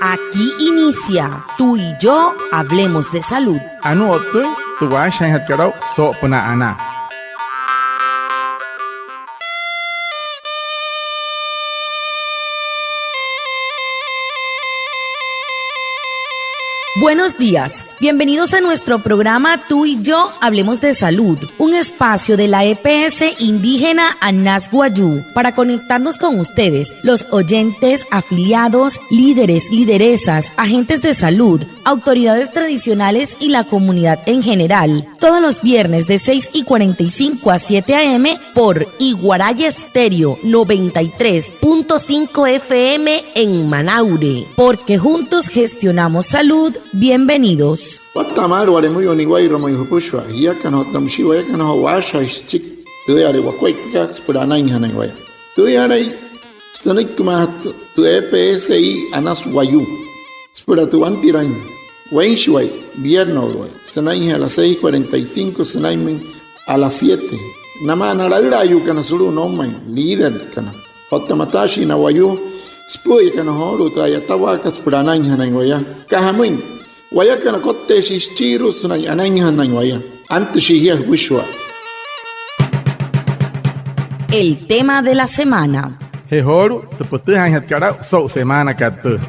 Aquí inicia Tú y yo hablemos de salud. Anu otu tuwa shanhat karau so puna ana. Buenos días, bienvenidos a nuestro programa Tú y yo hablemos de salud, un espacio de la EPS indígena Anas Wayuu para conectarnos con ustedes, los oyentes, afiliados, líderes, lideresas, agentes de salud, autoridades tradicionales y la comunidad en general, todos los viernes de 6:45 a 7 a.m. por Iguaraya Estéreo 93.5 FM en Manaure, porque juntos gestionamos salud. Bienvenidos. Watamar wale muy oniguay romo yupushwa ya kano tamshiwa ya kano washa ischik tuya re wakwai kaks purana inhana iguay tuya re stanik kumat tu EPSI Anas Wayuu spura tu antirain wenshway viernes güey sanai a las 6:45 sanai a las 7 nama na la yu kana suru no man líder kana hotamatashi na Wayuu spuy kana horu traya tawakas purana inhana iguay kahamin Waya kana kotte shischiru sunay ananya hanay waya. Antes shihia wishwa. El tema de la semana. Hehoru tu putu hanhat karau so semana katu.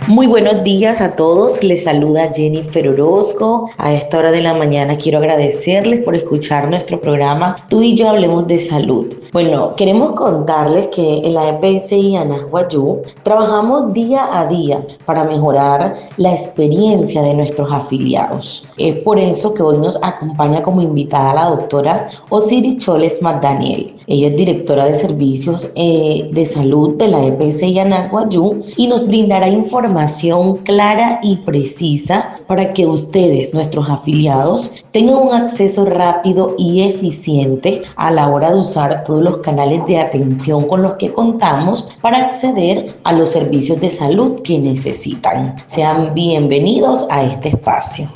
Muy buenos días a todos, les saluda Jennifer Orozco. A esta hora de la mañana quiero agradecerles por escuchar nuestro programa Tú y yo hablemos de salud. Bueno, queremos contarles que en la EPSI Anas Wayuu trabajamos día a día para mejorar la experiencia de nuestros afiliados. Es por eso que hoy nos acompaña como invitada la doctora Osiris Choles McDaniel. Ella es directora de servicios de salud de la EPSI Anas Wayuu y nos brindará información clara y precisa para que ustedes, nuestros afiliados, tengan un acceso rápido y eficiente a la hora de usar todos los canales de atención con los que contamos para acceder a los servicios de salud que necesitan. Sean bienvenidos a este espacio.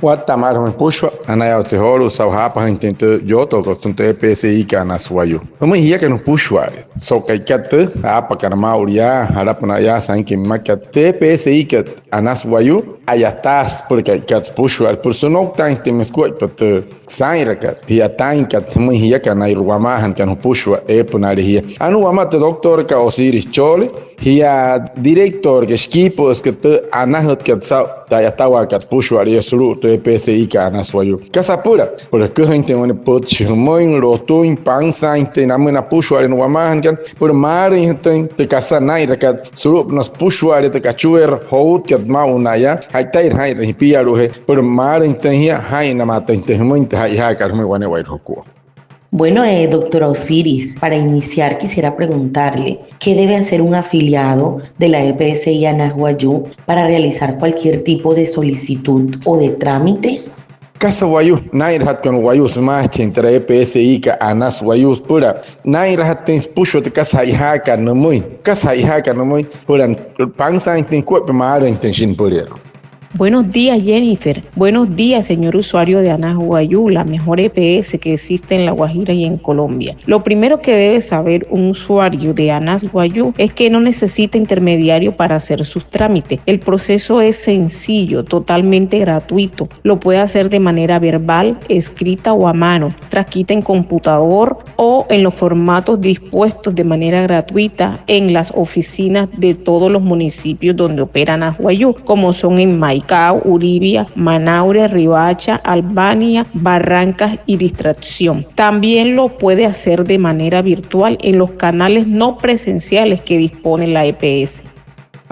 Watamar hon pushwa anaya tseholu sawhapa intento yoto kostunte EPSI kana Wayuu. Hom hiya que no pushwa so kaikate apa karma uria harapna ya sanki makate EPSI que Anas Wayuu ayatas porque kat pushwa por su nokta intimeskuat but saira kat hiya tain kat hom hiya kana irwama han kan pushwa e punari hiya anu wama te doctor ka Osiris Chole hiya director que equipo es que anahat kat sa tayatawa kat pushwa ri suru EPSI ka Anas Wayuu. Kasapura, por que gente one pot chmoin rotuin pansa inte namena pushwa no wamahan kan por mar inte te kasanai rakat surup nos pushwa te kachuer hout kat maunaya haitair hai hipiaruhe por mar inte hia hai namata inte hmointe hai ha karme wane wai roku. Bueno, doctora Osiris, para iniciar quisiera preguntarle, ¿qué debe hacer un afiliado de la EPSI Anas Wayuu para realizar cualquier tipo de solicitud o de trámite? Casa Wayuu, nair hat con Wayuu smash entre EPSI ka Anas Wayuu pura. Nair hat tens pusho te casa ihaka no muy. Casa ihaka no muy pura pansa inten cuerpo mar intention purero. Buenos días, Jennifer. Buenos días, señor usuario de Anas Wayuu, la mejor EPS que existe en La Guajira y en Colombia. Lo primero que debe saber un usuario de Anas Wayuu es que no necesita intermediario para hacer sus trámites. El proceso es sencillo, totalmente gratuito. Lo puede hacer de manera verbal, escrita o a mano, transcrita en computador o en los formatos dispuestos de manera gratuita en las oficinas de todos los municipios donde opera Anas Wayuu, como son en Maicao, Uribia, Manaure, Riohacha, Albania, Barrancas y Distracción. También lo puede hacer de manera virtual en los canales no presenciales que dispone la EPS.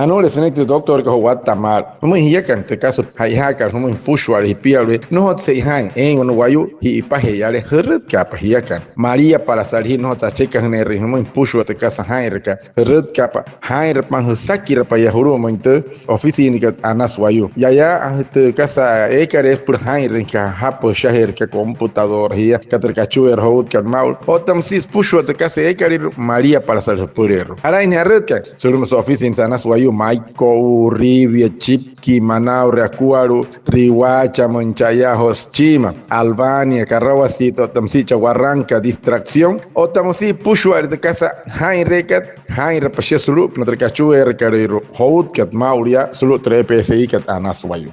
Anore senekte doctor ka wat tamar. Mo hiya kan te kaso hai ha ka mo pushwar hi piare no hot sei hang en on Wayuu hi pa he yare herret ka pa hiya kan. Maria para salhi no ta cheka ne ri mo pushwa te kasa hair ka herret ka pa hair pa hu sakira pa ya huru mo inte oficina ka Anas Wayuu. Ya te kasa e ka res por hair ka hapo shahir ka computador hiya ka ter ka chuer hot ka maul. Otam sis pushwa te kasa e ka Maria para salhi purero. Ara in herret ka sur mo oficina Anas Wayuu Río Maico, Rivia, Chipqui, Manao, Reacuaru, Rihuacha, Monchayajos, Chima, Albania, Carrahuacito, Tamsicha, Huarranca, Distracción, o Tamosi, Pushuar de casa, Hain Recat, Hain Repashe Sulup, Natricachu, Recaro, Hout, Cat Mauria, Sulup 3 PSI, Cat Anaswayu.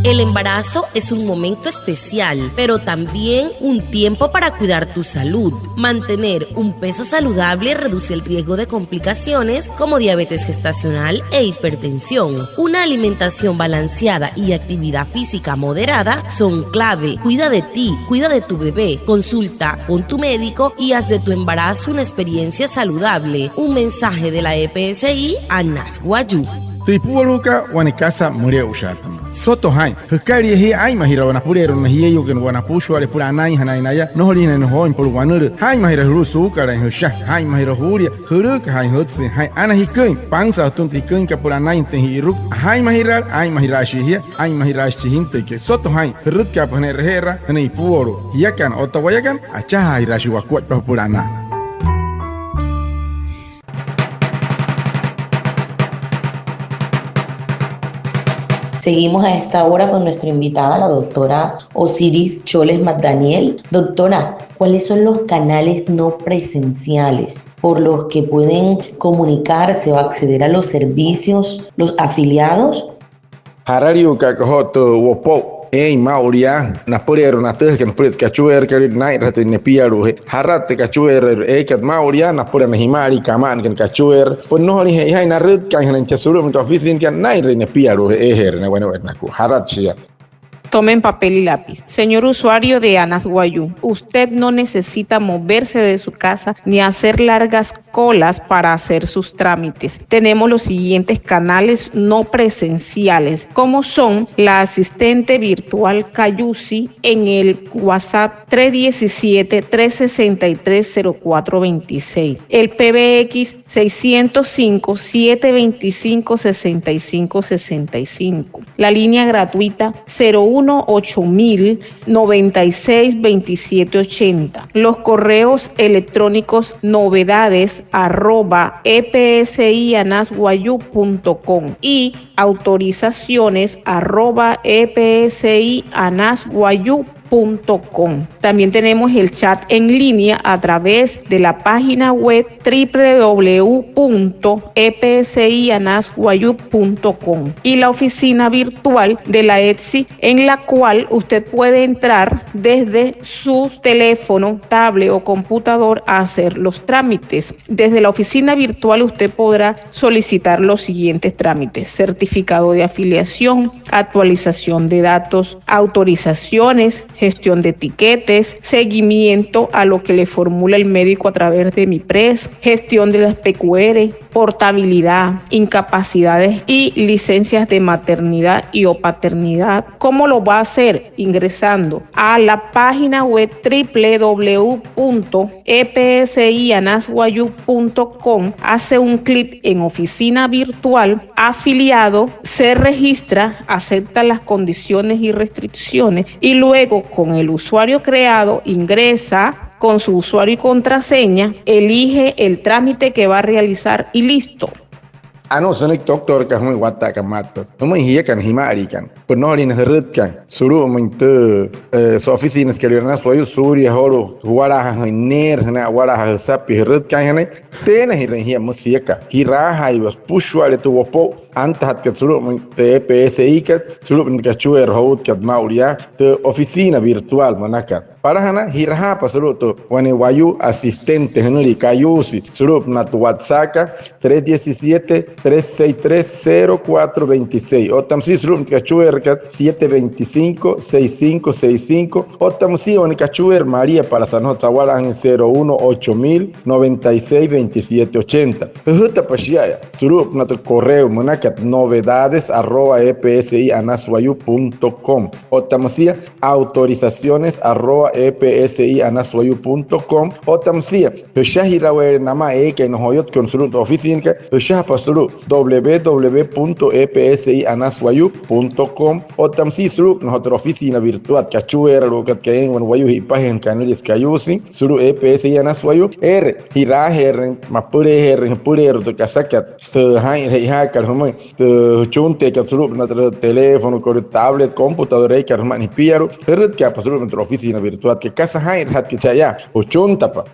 El embarazo es un momento especial, pero también un tiempo para cuidar tu salud. Mantener un peso saludable reduce el riesgo de complicaciones como diabetes gestacional e hipertensión. Una alimentación balanceada y actividad física moderada son clave. Cuida de ti, cuida de tu bebé, consulta con tu médico y haz de tu embarazo una experiencia saludable. Un mensaje de la EPSI a Nasguayú. Tipualuka wanikasa mureushatam. Soto hain. Hukari hi ai mahira wana purero na hiyo ken wana pushu ale pura nai hanai naya. No holina no hoin por wanur. Hai mahira rusu kara in husha. Hai mahira huria. Huruk hai hutsi. Hai ana hikun. Pangsa tunti kun ka pura nai ten hiruk. Hai mahira shihia. Ai mahira shihinte ke. Soto hain. Huruk ka pane rehera. Nei puoro. Yakan otawayakan. Acha hai rashi wakuat pa pura na. Seguimos a esta hora con nuestra invitada, la doctora Osiris Choles McDaniel. Doctora, ¿cuáles son los canales no presenciales por los que pueden comunicarse o acceder a los servicios los afiliados? Harariu Kakahoto Wopo. Ei Mauria, Napurero, Nates, que nos puede cachuer, que night rate nepiaru, Harate cachuer, Ekat Mauria, Napura Himari, Kaman, que cachuer, pues no le hay una red que en Chasuru, en tu oficina, que night nepiaru, bueno, Haratchia. Tomen papel y lápiz. Señor usuario de Anasguayú, usted no necesita moverse de su casa ni hacer largas colas para hacer sus trámites. Tenemos los siguientes canales no presenciales, como son la asistente virtual Cayusi en el WhatsApp 317-363-0426, el PBX 605-725-6565, la línea gratuita 018-096-2780. Los correos electrónicos novedades@epsianasguayú.com y autorizaciones@epsianasguayú.com. También tenemos el chat en línea a través de la página web www.epsianasguayú.com y la oficina virtual de la ETSI, en la cual usted puede entrar desde su teléfono, tablet o computador a hacer los trámites. Desde la oficina virtual usted podrá solicitar los siguientes trámites: certificado de afiliación, actualización de datos, autorizaciones, gestión de etiquetes, seguimiento a lo que le formula el médico a través de MiPres, gestión de las PQR, portabilidad, incapacidades y licencias de maternidad y o paternidad. ¿Cómo lo va a hacer? Ingresando a la página web www.epsianasguayú.com, hace un clic en oficina virtual, afiliado, se registra, acepta las condiciones y restricciones y luego con el usuario creado ingresa con su usuario y contraseña, elige el trámite que va a realizar y listo. Ano sanik doktor ka humi wata ka mato. Humi hiya kan himari kan. Penori na red kan. Suru minte so oficinas que le nas foi Suria horo wara ner na wara sapi red kan ne. Tena hiya musieka. Hiraha i was pushwale tu wopo anta hat ka suru minte EPSI ka suru minte chuer hout ka mauria te oficina virtual manaka. Para hana hiraha pa suru to wani wayu asistente henuri kayusi suru na tu WhatsApp 317-363-0426. O tamsi suru cachuer 725-6565. O tamsi on cachuer María para Sanot Zawalan en 018-096-2780. Justa pashiaya. Suru na tu correo mona Monacat novedades@epsianaswayu.com o tamsia autorizaciones@epsianaswayu.com o tamsia shahirawe nama que nos hoyot con su oficina shah pasuru www.epsianaswayu.com o tamsi su nuestra oficina virtual cachuera lo que en wayu y páginas canales que ayusin suru epsianaswayu hiraher mapure pure to kasaka to hai karhumai to chunte que suru nuestro teléfono con tablet computadora que hermani piero que pasuru nuestra oficina virtual que casa hai hat que chaya o chuntapa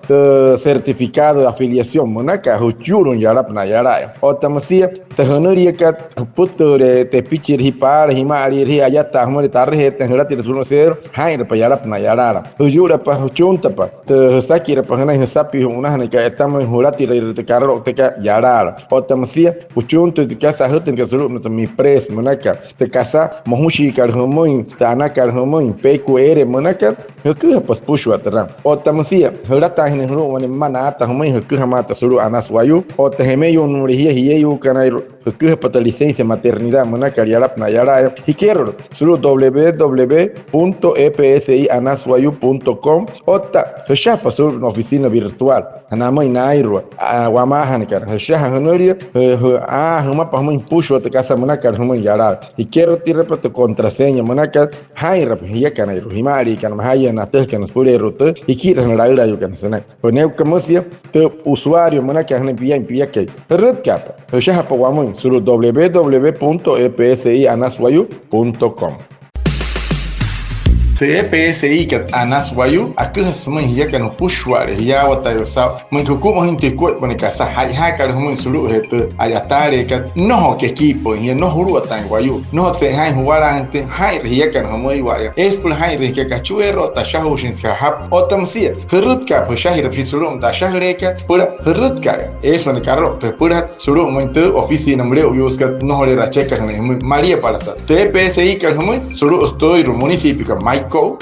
certificado de afiliación monaka hujurun yarap na yara o tamsia tehnuria ka puture te pichir hipar himari ri ayata humari tarhe tengrati suru ser hai pa yarap na yara hujura pa chuntapa te sakira pa hana sapi una ne ka estamos jurati te carro te ka yara o tamsia uchuntu te casa huten que suru mi pres monaka te casa mohushi karhumoi tana karhumoi PQR monaka hukku pas pushu atran o tamsia hurata hine huru wan manata humoi hukku hamata suru anaswayu o tehemeyu nurihi hiyeyu kanai hukku pata licencia maternidad monaka yarap na yara hikero suru www.epsianaswayu.com o ta hashapa suru oficina virtual anamai nairo wamahan kar hasha honoria huma pa humoi pushu te casa monaka humoi yara hikero tirapata contraseña monaka hairap hiya kanai himari kan mahaya na teh kan spure rote ikira na raira yo kan sana poneu kamosia te usuario monaka hne pia ke red cap hasha pa wamon suru www.epsianaswayu.com PSI que anaswayu akus semua hia kan pushware hia watayo sa mengkuku inte kuat boneka sa hai kal humun sulu het ayatare ka no ke equipo hia no huru atan wayu no se hai huara ante hai hia kan humoi waya es pul hai re ke kachuero ta shahushin ka hab otamsia hurut ka shahira fisulum ta shahre ka pura hurut ka es man karro te pura sulu monte oficina mre uyus ka no hore ra checa María para sa PSI kal humoi sulu estoy municipio ka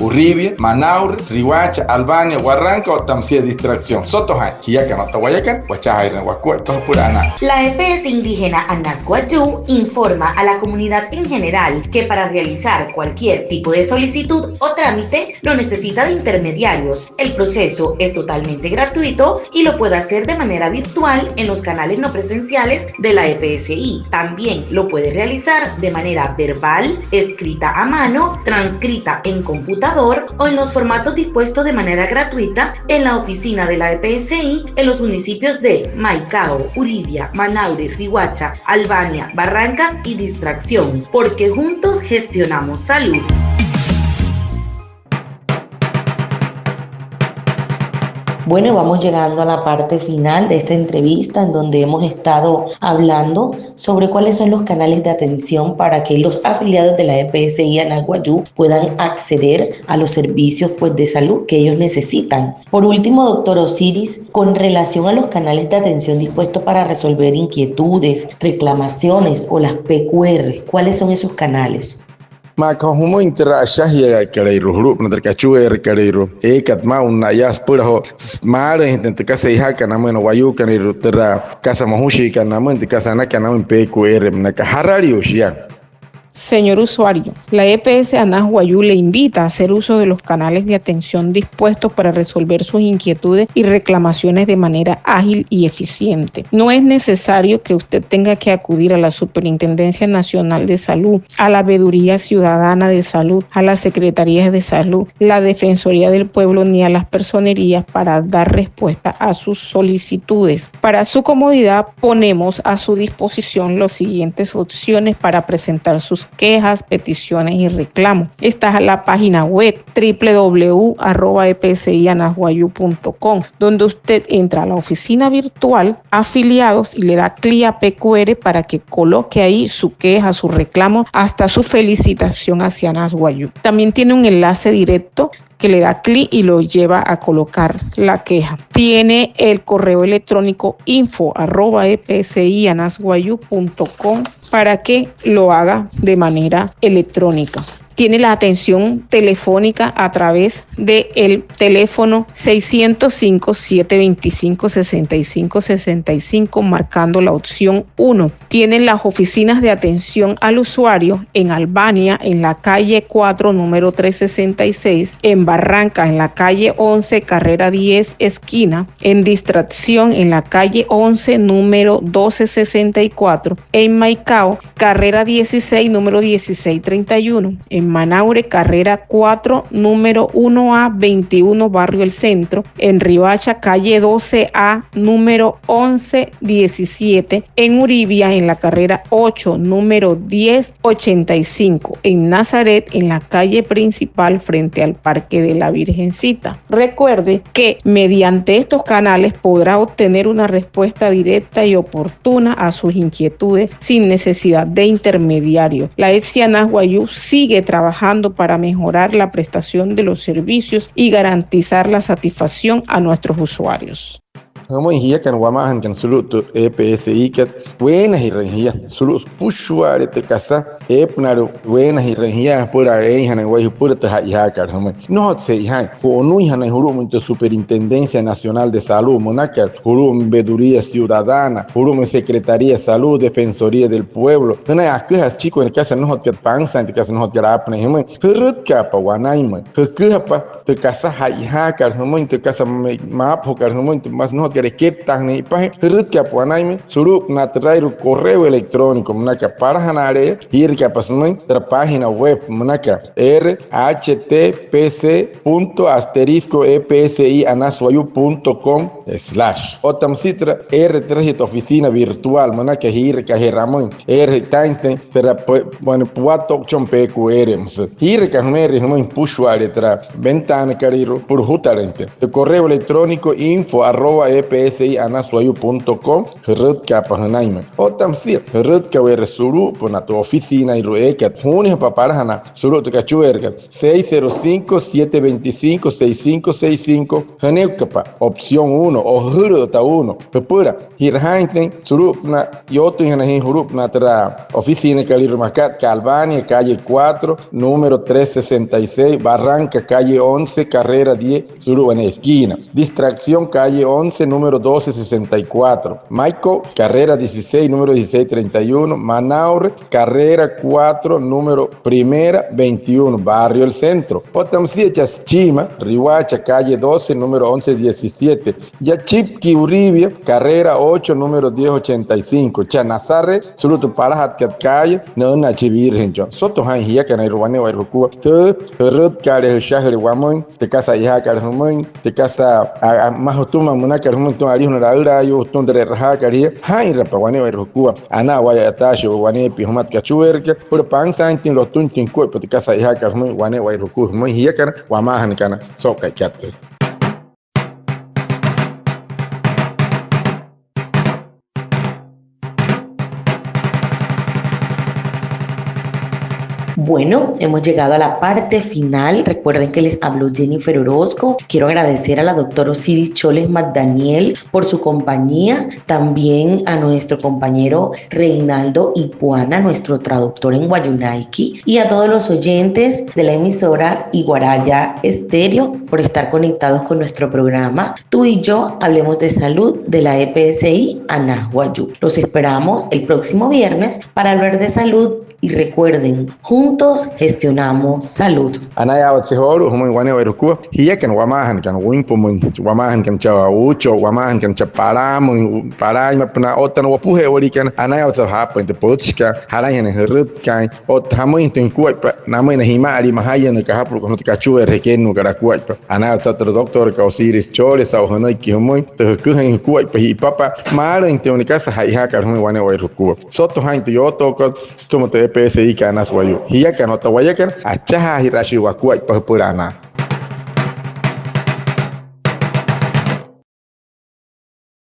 Uribia, Manaure, Rihuacha, Albania, Huarranca o Tamsia Distracción. Sotohay, Hiyakan, Otahuayacan, Huachayren, Huacuay, Purana. La EPS indígena Anasguayú informa a la comunidad en general que para realizar cualquier tipo de solicitud o trámite no necesita de intermediarios. El proceso es totalmente gratuito y lo puede hacer de manera virtual en los canales no presenciales de la EPSI. También lo puede realizar de manera verbal, escrita a mano, transcrita en computador o en los formatos dispuestos de manera gratuita en la oficina de la EPSI en los municipios de Maicao, Uribia, Manaure, Rihuacha, Albania, Barrancas y Distracción, porque juntos gestionamos salud. Bueno, vamos llegando a la parte final de esta entrevista en donde hemos estado hablando sobre cuáles son los canales de atención para que los afiliados de la EPSI Anasguayú puedan acceder a los servicios de salud que ellos necesitan. Por último, doctor Osiris, con relación a los canales de atención dispuestos para resolver inquietudes, reclamaciones o las PQR, ¿cuáles son esos canales? Maka humo interashahia kareiru grup naterkachuer kareiru katma unayas pura mare intente casa hija kanameno wayu kanairu tera casa mahushi kanamento casa na kanam PQR nakaharario shia. Señor usuario, la EPS Anasguayú le invita a hacer uso de los canales de atención dispuestos para resolver sus inquietudes y reclamaciones de manera ágil y eficiente. No es necesario que usted tenga que acudir a la Superintendencia Nacional de Salud, a la Veeduría Ciudadana de Salud, a las Secretarías de Salud, la Defensoría del Pueblo ni a las personerías para dar respuesta a sus solicitudes. Para su comodidad, ponemos a su disposición las siguientes opciones para presentar sus quejas, peticiones y reclamos. Esta es la página web www.epsianasguayú.com, donde usted entra a la oficina virtual afiliados y le da clic a PQR para que coloque ahí su queja, su reclamo, hasta su felicitación hacia Anasguayú. También tiene un enlace directo que le da clic y lo lleva a colocar la queja. Tiene el correo electrónico info@epsianasguayú.com para que lo haga de manera electrónica. tiene la atención telefónica a través del teléfono 605-725-6565 marcando la opción 1. Tienen las oficinas de atención al usuario en Albania, en la calle 4, número 366, en Barranca, en la calle 11, carrera 10, esquina, en Distracción, en la calle 11, número 1264, en Maicao, carrera 16, número 1631, en Manaure, carrera 4, número 1A 21, barrio El Centro, en Riohacha, calle 12A, número 1117, en Uribia, en la carrera 8, número 1085, en Nazaret, en la calle principal frente al Parque de la Virgencita. Recuerde que mediante estos canales podrá obtener una respuesta directa y oportuna a sus inquietudes sin necesidad de intermediario. La ETSI Anas Guayú sigue trabajando para mejorar la prestación de los servicios y garantizar la satisfacción a nuestros usuarios. Como hija kan wamahan kan sulut EPSI kat buenas y regia sulut pushware te casa epnaro buenas y regia pura hana guay pura te haya kar hama no se hija ko no hana huru muito Superintendencia Nacional de Salud monaka huru Veeduría Ciudadana huru Secretaría de Salud Defensoría del Pueblo na akha chico en casa no hot kat pansa en casa no hot kat apne hama hurut ka pa wanaima hukapa te casa haya kar hama te casa map hokar hama mas no hot que tagni pa hirka puanaime surup na traer correo electrónico manaka para hanare ir que pasman tra página web manaka https://epsianaswayu.com/ otam sitra r3 oficina virtual manaka ir que ramon r tra bueno puato chompeqr ir que humeri hum pushware tra ventana cariro por hutarente de correo electrónico info@epsianaswayu.com hirka pahanaime otam sir hirka wer suru pona tu oficina y ruekat huni para hana suru tu kachuerga 605-725-6565 hanekapa opción 1 o hurta 1 pura hirhainten suru na yotu hana hurup na tra oficina calir macat Albania calle 4 número 366 Barranca calle 11 carrera 10 suru en esquina Distracción calle 11 número 1264 Maico carrera 16 número 1631 Manaure carrera 4 número primera 21 barrio El Centro Otamsiechas Chima Riohacha calle 12 número 1117 Yachipki Uribia carrera 8 número 1085 Chanazarre sulutu parahat kat calle no na chibirhen jo soto han hiya kana ruane wa ruku te rut kare shahri wamoin te casa ya kare humoin te casa mahutuma munaka humoin to ari hunara ura yo tondre raha kare han rapa wane wa ruku ana wa atashi wane pi humat kachuerke por pansa intin lo tuntin ko te casa ya kare humoin wane wa ruku humoin hiya kana wa mahan kana so ka kyatte. Bueno, hemos llegado a la parte final. Recuerden que les habló Jennifer Orozco. Quiero agradecer a la doctora Osiris Choles Magdaniel por su compañía. También a nuestro compañero Reinaldo Ipuana, nuestro traductor en Guayunaiki. Y a todos los oyentes de la emisora Iguaraya Estéreo por estar conectados con nuestro programa Tú y Yo Hablemos de Salud de la EPSI Anas Guayú. Los esperamos el próximo viernes para hablar de salud. Y recuerden, juntos gestionamos salud. Anaya watsehoro humo wane weruku hiya kan wamahan kan wimpo mun wamahan kan chawa ucho wamahan kan chaparamu paraima pna otan wapuhe worikan anaya watsahapa inte potska harayan herut kan ot hamoin tin kuipa namena himari mahayan ka hapru kon kachu rekenu kara kuipa anaya watsatro doctor ka Osiris Choles au hanoi ki humo te kuhen kuipa hi papa mara inte unikasa haiha kan humo wane weruku soto hainte yoto ko stomote PSI Anas Guayú hiya kan otawayakan achaha hirashi wakuai pahpurana